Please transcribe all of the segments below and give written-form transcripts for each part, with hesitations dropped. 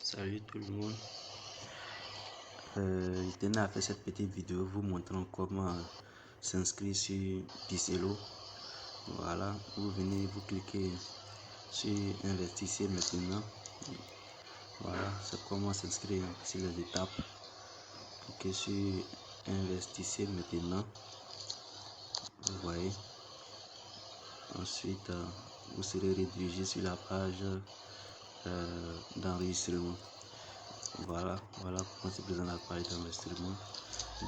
Salut tout le monde. Je tenais à faire cette petite vidéo vous montrant comment s'inscrire sur Bicello. Voilà, vous venez, vous cliquez sur Investissez maintenant. Voilà, c'est comment s'inscrire sur les étapes. Cliquez sur Investissez maintenant. Vous voyez. Ensuite, vous serez redirigé sur la page d'enregistrement. Voilà comment se présente la page d'enregistrement.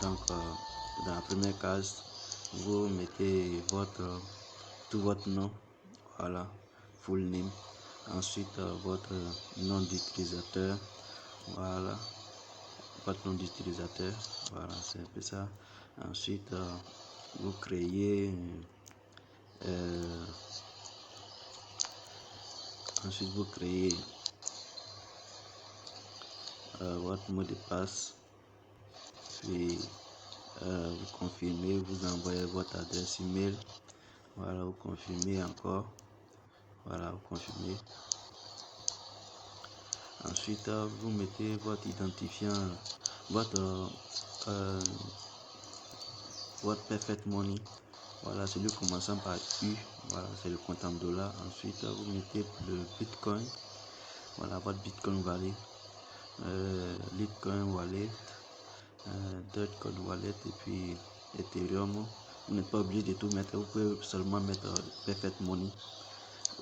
Donc, dans la première case, vous mettez tout votre nom, voilà, full name. Ensuite, votre nom d'utilisateur, voilà, votre nom d'utilisateur, voilà, c'est un peu ça. Ensuite, vous créez votre mot de passe, puis vous confirmez, vous envoyez votre adresse email, voilà, vous confirmez encore, voilà, vous confirmez. Ensuite, vous mettez votre identifiant, votre Perfect Money, voilà, celui commençant par U, voilà, c'est le compte en dollars. Ensuite, vous mettez le Bitcoin, voilà, votre Bitcoin Wallet, Litecoin Wallet, Dogecoin Wallet et puis Ethereum. Vous n'êtes pas obligé de tout mettre, vous pouvez seulement mettre Perfect Money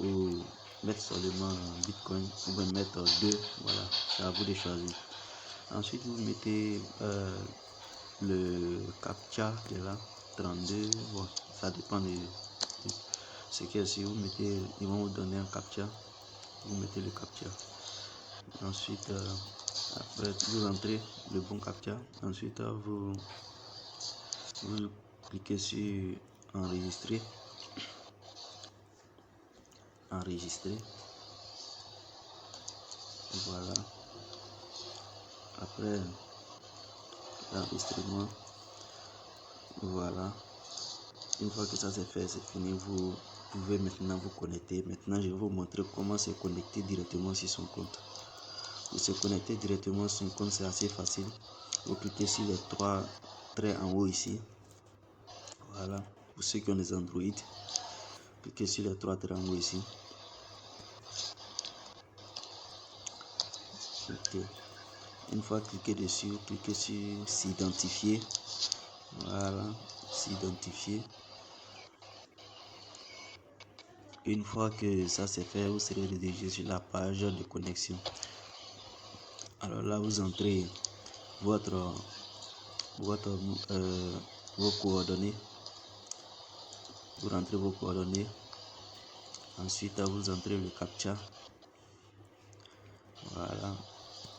ou mettre seulement Bitcoin, vous pouvez mettre deux, voilà, c'est à vous de choisir. Ensuite, vous mettez le CAPTCHA de là, 32, bon, ça dépend de ce qu'il y a. Si vous mettez, ils vont vous donner un CAPTCHA, vous mettez le CAPTCHA. Ensuite, après, vous entrez le bon CAPTCHA. Ensuite, vous cliquez sur enregistrer. Voilà. Après l'enregistrement, voilà. Une fois que ça c'est fait, c'est fini. Vous pouvez maintenant vous connecter. Maintenant, je vais vous montrer comment se connecter directement sur son compte. Pour se connecter directement sur son compte, c'est assez facile. Vous cliquez sur les trois traits en haut ici. Voilà. Pour ceux qui ont des Android, cliquez sur les trois traits en haut ici. Ok. Une fois cliqué dessus, vous cliquez sur s'identifier. Voilà, s'identifier. Une fois que ça c'est fait, vous serez redirigé sur la page de connexion. Alors là, vous entrez vos coordonnées. Vous rentrez vos coordonnées. Ensuite, vous entrez le CAPTCHA. Voilà,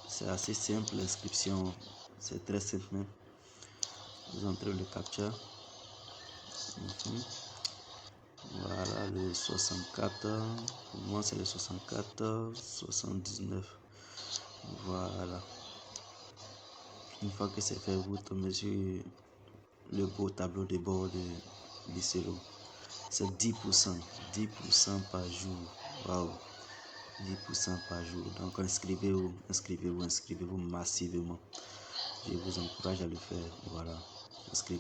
c'est assez simple l'inscription, c'est très simple même. Vous entrez le CAPTCHA. Voilà, le 64, pour moi c'est le 64 79. Voilà. Une fois que c'est fait, vous tombez sur le beau tableau de bord de Bicello. C'est 10% par jour. Waouh, 10% par jour. Donc inscrivez-vous massivement. Je vous encourage à le faire. Voilà. Inscrivez-vous.